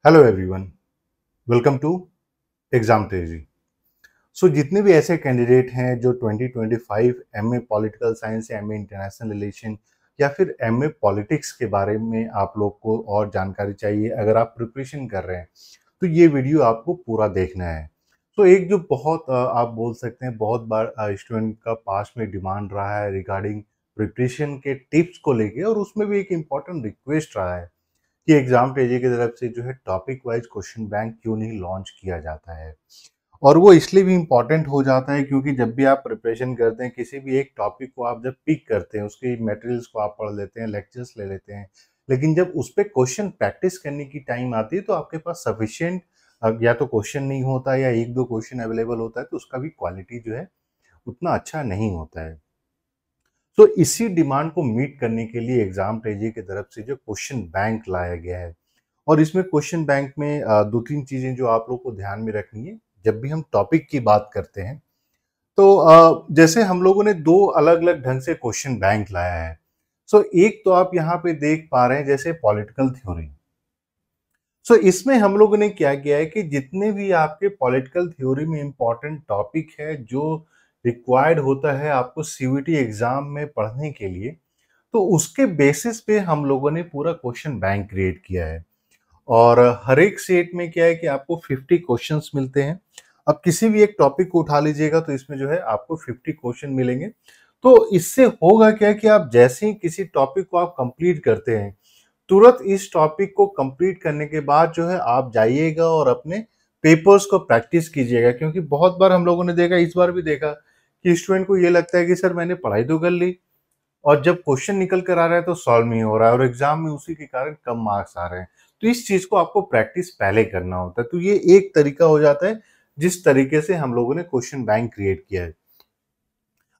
Hello everyone, welcome to exam तेजी। जितने भी ऐसे कैंडिडेट हैं जो 2025 एमए पॉलिटिकल साइंस या एमए इंटरनेशनल रिलेशन या फिर एमए पॉलिटिक्स के बारे में आप लोग को और जानकारी चाहिए, अगर आप प्रिपरेशन कर रहे हैं तो ये वीडियो आपको पूरा देखना है। एक जो बहुत आप बोल सकते हैं बहुत बार स्टूडेंट का पास में डिमांड रहा है रिगार्डिंग प्रिपरेशन के टिप्स को लेके, और उसमें भी एक इम्पॉर्टेंट रिक्वेस्ट रहा है कि एग्जाम पेजे की तरफ से जो है टॉपिक वाइज क्वेश्चन बैंक क्यों नहीं लॉन्च किया जाता है। और वो इसलिए भी इम्पॉर्टेंट हो जाता है क्योंकि जब भी आप प्रिपरेशन करते हैं किसी भी एक टॉपिक को, आप जब पिक करते हैं उसके मटेरियल्स को आप पढ़ लेते हैं, लेक्चर्स ले लेते हैं, लेकिन जब उस पर क्वेश्चन प्रैक्टिस करने की टाइम आती है तो आपके पास सफिशिएंट या तो क्वेश्चन नहीं होता है या एक दो क्वेश्चन अवेलेबल होता है, तो उसका भी क्वालिटी जो है उतना अच्छा नहीं होता है। इसी डिमांड को मीट करने के लिए एग्जाम पेजे की तरफ से जो क्वेश्चन बैंक लाया गया है, और इसमें क्वेश्चन बैंक में दो तीन चीजें जो आप लोग को ध्यान में रखनी है जब भी हम टॉपिक की बात करते हैं। जैसे हम लोगों ने दो अलग अलग ढंग से क्वेश्चन बैंक लाया है। एक तो आप यहाँ पे देख पा रहे हैं जैसे पॉलिटिकल थ्योरी। इसमें हम लोगों ने क्या किया है कि जितने भी आपके पॉलिटिकल थ्योरी में इंपॉर्टेंट टॉपिक है जो रिक्वायर्ड होता है आपको सीयूईटी एग्जाम में पढ़ने के लिए, तो उसके बेसिस पे हम लोगों ने पूरा क्वेश्चन बैंक क्रिएट किया है। और हर एक सेट में क्या है कि आपको 50 क्वेश्चंस मिलते हैं। अब किसी भी एक टॉपिक को उठा लीजिएगा तो इसमें जो है आपको 50 क्वेश्चन मिलेंगे। तो इससे होगा क्या कि आप जैसे ही किसी टॉपिक को आप कंप्लीट करते हैं, तुरंत इस टॉपिक को कंप्लीट करने के बाद जो है आप जाइएगा और अपने पेपर्स को प्रैक्टिस कीजिएगा। क्योंकि बहुत बार हम लोगों ने देखा, इस बार भी देखा, कि स्टूडेंट को ये लगता है कि सर मैंने पढ़ाई तो कर ली और जब क्वेश्चन निकल कर आ रहा है तो सॉल्व नहीं हो रहा है और एग्जाम में उसी के कारण कम मार्क्स आ रहे हैं। तो इस चीज को आपको प्रैक्टिस पहले करना होता है। तो ये एक तरीका हो जाता है जिस तरीके से हम लोगों ने क्वेश्चन बैंक क्रिएट किया है।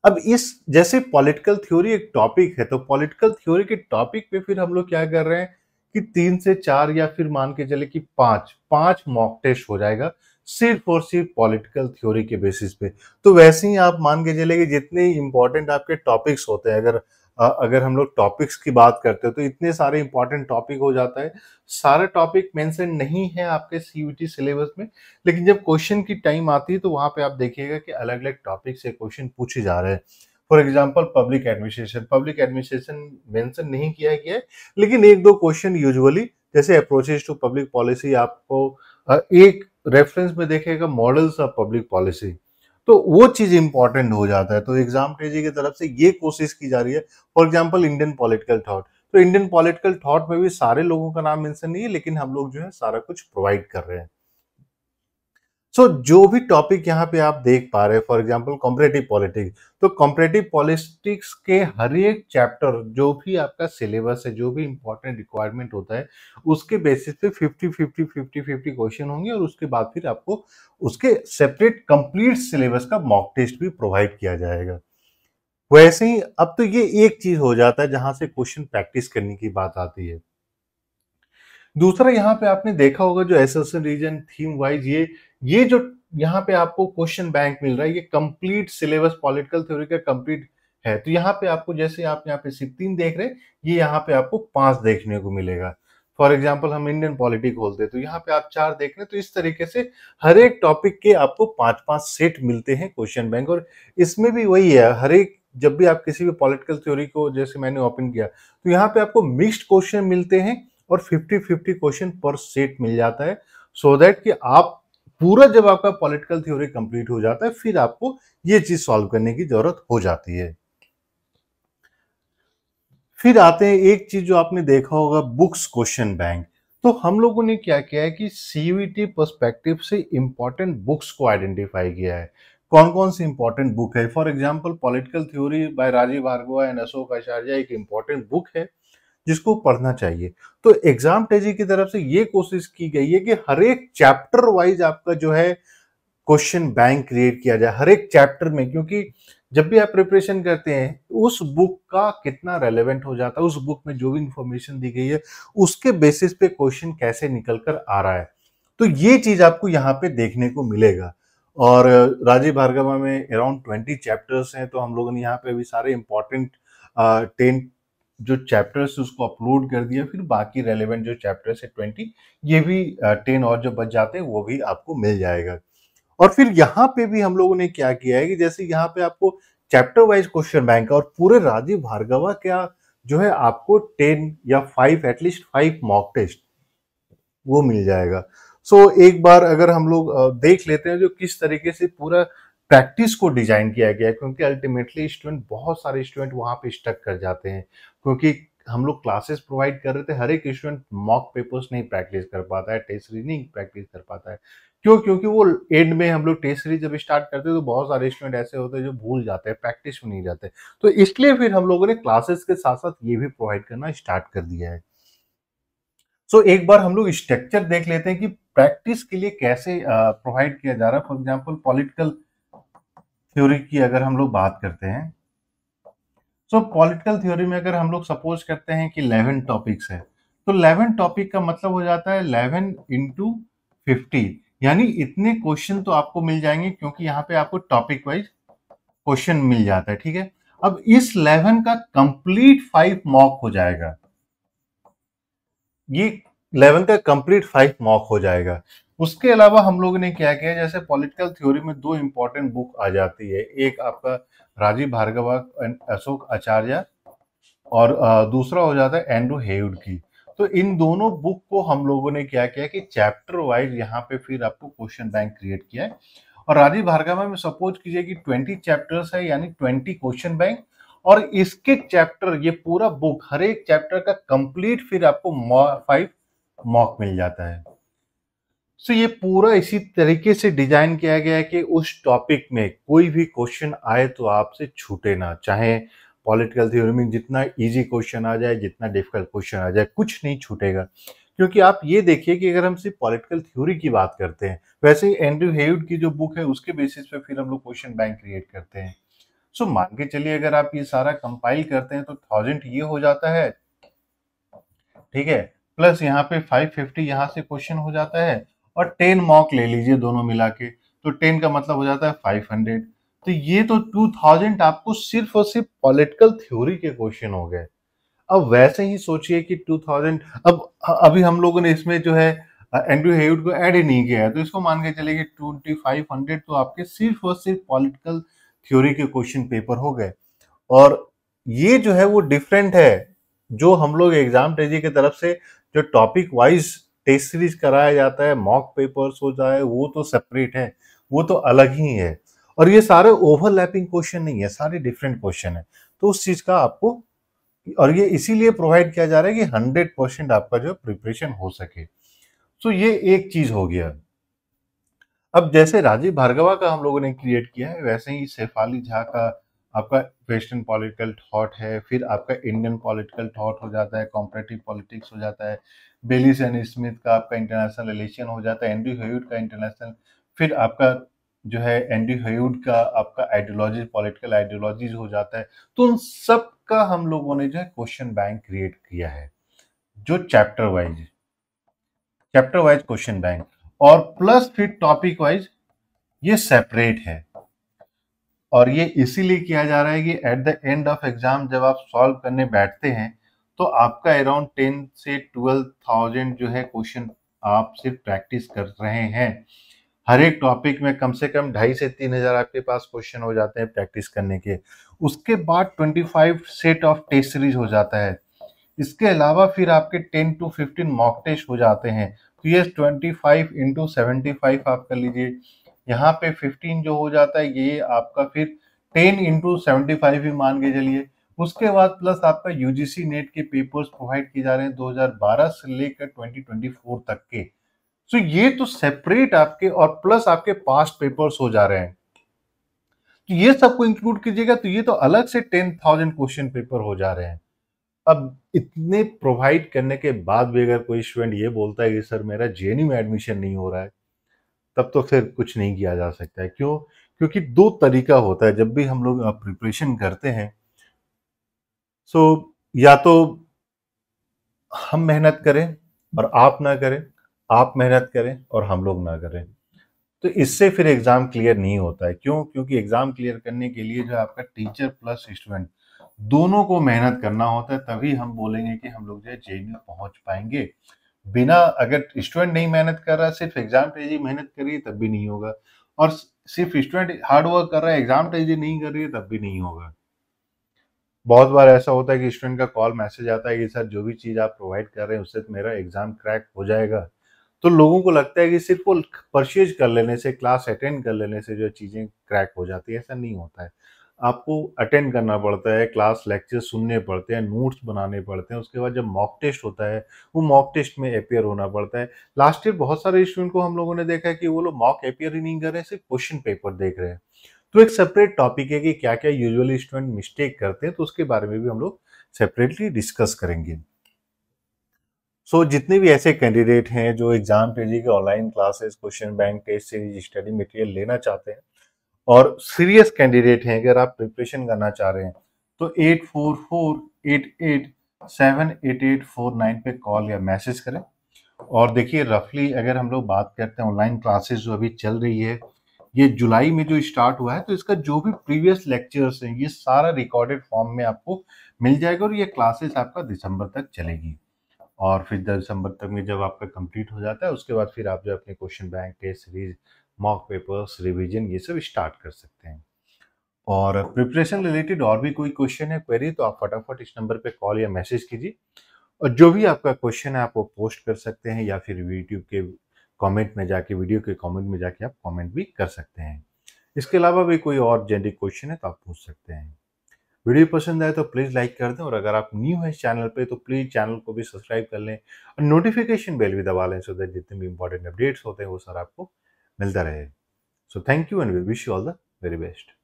अब इस जैसे पॉलिटिकल थ्योरी एक टॉपिक है, तो पॉलिटिकल थ्योरी के टॉपिक पे फिर हम लोग क्या कर रहे हैं कि 3 से 4 या फिर मान के चले कि पांच पांच मॉक टेस्ट हो जाएगा सिर्फ और सिर्फ पॉलिटिकल थ्योरी के बेसिस पे। तो वैसे ही आप मान के चले कि जितने इंपॉर्टेंट आपके टॉपिक्स होते हैं, अगर हम लोग टॉपिक्स की बात करते हैं तो इतने सारे इंपॉर्टेंट टॉपिक हो जाता है। सारे टॉपिक मेंशन नहीं है आपके सीयूईटी सिलेबस में, लेकिन जब क्वेश्चन की टाइम आती है तो वहां पे आप देखिएगा कि अलग अलग टॉपिक से क्वेश्चन पूछे जा रहे हैं। For example public administration mention नहीं किया गया है, लेकिन एक दो क्वेश्चन यूजुअली जैसे अप्रोचेस टू पब्लिक पॉलिसी आपको एक रेफरेंस में देखेगा मॉडल्स ऑफ पब्लिक पॉलिसी, तो वो चीज इंपॉर्टेंट हो जाता है। तो एग्जाम पेजी की तरफ से ये कोशिश की जा रही है। For example Indian political thought, तो इंडियन पॉलिटिकल थॉट में भी सारे लोगों का नाम मेंशन नहीं है, लेकिन हम लोग जो है सारा कुछ प्रोवाइड कर रहे हैं। जो भी टॉपिक यहाँ पे आप देख पा रहे हैं, फॉर एग्जांपल कॉम्परेटिव पॉलिटिक्स, तो कॉम्परेटिव पॉलिटिक्स के हर एक चैप्टर जो भी आपका सिलेबस है, जो भी इंपॉर्टेंट रिक्वायरमेंट होता है, उसके बेसिस पे 50-50 क्वेश्चन होंगे और उसके बाद फिर आपको उसके सेपरेट कंप्लीट सिलेबस का मॉक टेस्ट भी प्रोवाइड किया जाएगा। वैसे ही अब तो ये एक चीज हो जाता है जहां से क्वेश्चन प्रैक्टिस करने की बात आती है। दूसरा यहाँ पे आपने देखा होगा जो एसोसिएशन रीजन थीम वाइज ये जो यहाँ पे आपको क्वेश्चन बैंक मिल रहा है, ये कंप्लीट सिलेबस पॉलिटिकल थ्योरी का कंप्लीट है। तो यहाँ पे आपको जैसे आप यहाँ पे सिर्फ 3 देख रहे हैं, ये यहाँ पे आपको 5 देखने को मिलेगा। फॉर एग्जाम्पल हम इंडियन पॉलिटिक खोलते हैं तो यहाँ पे आप 4 देख रहे हैं। तो इस तरीके से हर एक टॉपिक के आपको 5-5 सेट मिलते हैं क्वेश्चन बैंक। और इसमें भी वही है, हर एक जब भी आप किसी भी पॉलिटिकल थ्योरी को जैसे मैंने ओपन किया तो यहाँ पे आपको मिक्स्ड क्वेश्चन मिलते हैं और 50-50 क्वेश्चन पर सेट मिल जाता है। सो दैट कि आप पूरा जब आपका पॉलिटिकल थ्योरी कंप्लीट हो जाता है फिर आपको ये चीज सॉल्व करने की जरूरत हो जाती है। फिर आते हैं एक चीज जो आपने देखा होगा, बुक्स क्वेश्चन बैंक। तो हम लोगों ने क्या किया है कि सीयूईटी पर्सपेक्टिव से इंपॉर्टेंट बुक्स को आइडेंटिफाई किया है। कौन कौन सी इंपॉर्टेंट बुक है? For example political theory by Rajeev Bhargava and Ashok Acharya एक इंपॉर्टेंट बुक है जिसको पढ़ना चाहिए। तो एग्जाम टेजी की तरफ से ये कोशिश की गई है कि हर एक चैप्टर वाइज आपका जो है क्वेश्चन बैंक क्रिएट किया जाए हर एक चैप्टर में। क्योंकि जब भी आप प्रिपरेशन करते हैं उस बुक का कितना रेलेवेंट हो जाता है, उस बुक में जो भी इंफॉर्मेशन दी गई है उसके बेसिस पे क्वेश्चन कैसे निकल कर आ रहा है, तो ये चीज आपको यहाँ पे देखने को मिलेगा। और राजीव भार्गवा में अराउंड 20 चैप्टर्स हैं, तो हम लोगों ने यहाँ पे भी सारे इंपॉर्टेंट 10 जो चैप्टर्स उसको अपलोड कर दिया, फिर बाकी रेलेवेंट जो चैप्टर्स है 20, ये भी 10 और जो बच जाते हैं वो भी आपको मिल जाएगा। और फिर यहाँ पे भी हम लोगों ने क्या किया है कि जैसे यहाँ पे आपको चैप्टर वाइज क्वेश्चन बैंक और पूरे राजीव भार्गवा क्या जो है आपको 10 या 5 एटलीस्ट 5 मॉक टेस्ट वो मिल जाएगा। सो एक बार अगर हम लोग देख लेते हैं जो किस तरीके से पूरा प्रैक्टिस को डिजाइन किया गया है, क्योंकि अल्टीमेटली स्टूडेंट बहुत सारे स्टूडेंट वहां पे स्टक कर जाते हैं, क्योंकि हम लोग क्लासेस प्रोवाइड कर रहे थे, हर एक स्टूडेंट मॉक पेपर्स नहीं प्रैक्टिस कर पाता है, टेस्ट सीरीज नहीं प्रैक्टिस कर पाता है। क्यों? क्योंकि वो एंड में हम लोग टेस्ट सीरीज जब स्टार्ट करते हैं तो बहुत सारे स्टूडेंट ऐसे होते हैं जो भूल जाते हैं, प्रैक्टिस में नहीं जाते, तो इसलिए फिर हम लोगों ने क्लासेस के साथ साथ ये भी प्रोवाइड करना स्टार्ट कर दिया है। सो एक बार हम लोग स्ट्रक्चर देख लेते हैं कि प्रैक्टिस के लिए कैसे प्रोवाइड किया जा रहा है। फॉर एग्जांपल पॉलिटिकल थ्योरी की अगर हम लोग बात करते हैं, सो पॉलिटिकल थ्योरी में अगर हम लोग सपोज करते हैं कि 11 टॉपिक्स है, तो 11 टॉपिक का मतलब हो जाता है 11 इंटू 50, यानी इतने क्वेश्चन तो आपको मिल जाएंगे, क्योंकि यहाँ पे आपको टॉपिक वाइज क्वेश्चन मिल जाता है। ठीक है, अब इस 11 का कंप्लीट 5 मॉक हो जाएगा, ये 11 का कंप्लीट 5 मॉक हो जाएगा। उसके अलावा हम लोगों ने क्या किया, जैसे पॉलिटिकल थ्योरी में 2 इंपॉर्टेंट बुक आ जाती है, एक आपका राजीव भार्गवा एंड अशोक आचार्य, और दूसरा हो जाता है एंड्रू हेउड की। तो इन दोनों बुक को हम लोगों ने क्या किया कि चैप्टर वाइज यहाँ पे फिर आपको क्वेश्चन बैंक क्रिएट किया है। और राजीव भार्गवा में सपोज कीजिए कि 20 चैप्टर्स है, यानी 20 क्वेश्चन बैंक, और इसके चैप्टर ये पूरा बुक हर एक चैप्टर का कंप्लीट फिर आपको 5 मॉक मिल जाता है। सो ये पूरा इसी तरीके से डिजाइन किया गया है कि उस टॉपिक में कोई भी क्वेश्चन आए तो आपसे छूटे ना, चाहे पॉलिटिकल थ्योरी में जितना इजी क्वेश्चन आ जाए, जितना डिफिकल्ट क्वेश्चन आ जाए, कुछ नहीं छूटेगा। क्योंकि आप ये देखिए कि अगर हम सिर्फ पॉलिटिकल थ्योरी की बात करते हैं, वैसे ही एंड्रयू हेउड की जो बुक है उसके बेसिस पे फिर हम लोग क्वेश्चन बैंक क्रिएट करते हैं। सो मान के चलिए अगर आप ये सारा कंपाइल करते हैं तो 1000 ये हो जाता है, ठीक है, प्लस यहाँ पे 550 यहाँ से क्वेश्चन हो जाता है, और 10 मॉक ले लीजिए दोनों मिला के, तो 10 का मतलब हो जाता है 500। तो ये तो 2000 आपको सिर्फ और सिर्फ पॉलिटिकल थ्योरी के क्वेश्चन हो गए। अब वैसे ही सोचिए कि 2000, अब अभी हम लोगों ने इसमें जो है एंड्रयू हेउड को ऐड ही नहीं किया है, तो इसको मान के चलिए कि 2500 तो आपके सिर्फ और सिर्फ पॉलिटिकल थ्योरी के क्वेश्चन पेपर हो गए। और ये जो है वो डिफरेंट है, जो हम लोग एग्जाम टेजी की तरफ से जो टॉपिक वाइज टेस्ट सीरीज कराया जाता है, मॉक पेपर्स हो जाए, वो तो सेपरेट है, वो तो अलग ही है। और ये सारे ओवरलैपिंग क्वेश्चन नहीं है, सारे डिफरेंट क्वेश्चन है, तो उस चीज का आपको, और ये इसीलिए प्रोवाइड किया जा रहा है कि 100% आपका जो प्रिपरेशन हो सके। तो ये एक चीज हो गया। अब जैसे राजीव भार्गवा का हम लोगों ने क्रिएट किया है, वैसे ही शेफाली झा का आपका वेस्टर्न पॉलिटिकल थॉट है, फिर आपका इंडियन पॉलिटिकल थॉट हो जाता है, कॉम्परेटिव पॉलिटिक्स हो जाता है, बेलिस एंड स्मिथ का आपका इंटरनेशनल रिलेशन हो जाता है, एंड्रयू हेउड का इंटरनेशनल, फिर आपका जो है एंड्रयू हेउड का आपका आइडियोलॉजी, पॉलिटिकल आइडियोलॉजीज हो जाता है। तो उन सब का हम लोगों ने जो है क्वेश्चन बैंक क्रिएट किया है, जो चैप्टर वाइज क्वेश्चन बैंक, और प्लस फिर टॉपिक वाइज ये सेपरेट है। और ये इसीलिए किया जा रहा है कि at the end of exam जब आप सॉल्व करने बैठते हैं तो आपका अराउंड 10 से 12,000 जो है क्वेश्चन आप सिर्फ प्रैक्टिस कर रहे हैं। हर एक टॉपिक में कम से कम 2,500 से 3,000 आपके पास क्वेश्चन हो जाते हैं प्रैक्टिस करने के। उसके बाद 25 सेट ऑफ टेस्ट सीरीज हो जाता है। इसके अलावा फिर आपके 10 टू 15 मॉक टेस्ट हो जाते हैं। तो ये 25 इंटू 75 आप कर लीजिए, यहाँ पे 15 जो हो जाता है ये आपका फिर 10 इंटू 75 ही मान के चलिए। उसके बाद प्लस आपका यूजीसी नेट के पेपर्स प्रोवाइड किए जा रहे हैं 2012 से लेकर 2024 तक के। तो ये तो सेपरेट आपके, और प्लस आपके पास्ट पेपर्स हो जा रहे हैं, तो ये सबको इंक्लूड कीजिएगा तो ये तो अलग से 10,000 क्वेश्चन पेपर हो जा रहे हैं। अब इतने प्रोवाइड करने के बाद भी अगर कोई स्टूडेंट ये बोलता है कि सर मेरा जेएनयू में एडमिशन नहीं हो रहा है, तब तो फिर कुछ नहीं किया जा सकता है। क्यों? क्योंकि दो तरीका होता है जब भी हम लोग प्रिपरेशन करते हैं। सो या तो हम मेहनत करें और आप ना करें, आप मेहनत करें और हम लोग ना करें, तो इससे फिर एग्जाम क्लियर नहीं होता है। क्यों? क्योंकि एग्जाम क्लियर करने के लिए जो आपका टीचर प्लस स्टूडेंट दोनों को मेहनत करना होता है, तभी हम बोलेंगे कि हम लोग जो है जेई में पहुंच पाएंगे। बिना, अगर स्टूडेंट नहीं मेहनत कर रहा, सिर्फ एग्जाम तेजी मेहनत कर रही है, तब भी नहीं होगा। और सिर्फ स्टूडेंट हार्ड वर्क कर रहा है, एग्जाम तेजी नहीं कर रही है, तब भी नहीं होगा। बहुत बार ऐसा होता है कि स्टूडेंट का कॉल मैसेज आता है कि सर जो भी चीज आप प्रोवाइड कर रहे हैं उससे तो मेरा एग्जाम क्रैक हो जाएगा। तो लोगों को लगता है कि सिर्फ वो परचेज कर लेने से, क्लास अटेंड कर लेने से जो चीजें क्रैक हो जाती है, ऐसा नहीं होता है। आपको अटेंड करना पड़ता है, क्लास लेक्चर सुनने पड़ते हैं, नोट्स बनाने पड़ते हैं, उसके बाद जब मॉक टेस्ट होता है वो मॉक टेस्ट में अपियर होना पड़ता है। लास्ट ईयर बहुत सारे स्टूडेंट को हम लोगों ने देखा है कि वो लोग मॉक अपियर ही नहीं कर रहे, सिर्फ क्वेश्चन पेपर देख रहे हैं। तो एक सेपरेट टॉपिक है कि क्या क्या यूजुअली स्टूडेंट मिस्टेक करते हैं, तो उसके बारे में भी हम लोग सेपरेटली डिस्कस करेंगे। जितने भी ऐसे कैंडिडेट हैं जो एग्जाम पेजी के online classes, question bank, test series, study material लेना चाहते हैं और सीरियस कैंडिडेट हैं, अगर आप प्रिपरेशन करना चाह रहे हैं, तो 8448878849 पे कॉल या मैसेज करें। और देखिए, रफली अगर हम लोग बात करते हैं, ऑनलाइन क्लासेस जो अभी चल रही है, ये जुलाई में जो स्टार्ट हुआ है, तो इसका जो भी प्रीवियस लेक्चर्स हैं, ये सारा रिकॉर्डेड फॉर्म में आपको मिल जाएगा और ये क्लासेस आपका दिसंबर तक चलेगी। और फिर दिसंबर तक में जब आपका कंप्लीट हो जाता है, उसके बाद फिर आप जो अपने question bank, test series, mock papers, revision, ये सब स्टार्ट कर सकते हैं। और प्रिपरेशन रिलेटेड और भी कोई क्वेश्चन है, क्वेरी, तो आप फटाफट इस नंबर पे कॉल या मैसेज कीजिए। और जो भी आपका क्वेश्चन है आप वो पोस्ट कर सकते हैं, या फिर यूट्यूब के कमेंट में जाके, वीडियो के कमेंट में जाके आप कमेंट भी कर सकते हैं। इसके अलावा भी कोई और जेनरिक क्वेश्चन है तो आप पूछ सकते हैं। वीडियो पसंद आए तो प्लीज़ लाइक कर दें, और अगर आप न्यू हैं इस चैनल पे तो प्लीज़ चैनल को भी सब्सक्राइब कर लें और नोटिफिकेशन बेल भी दबा लें, सो दैट जितने भी इंपॉर्टेंट अपडेट्स होते हैं वो सर आपको मिलता रहे। So thank you and we wish you all the very best.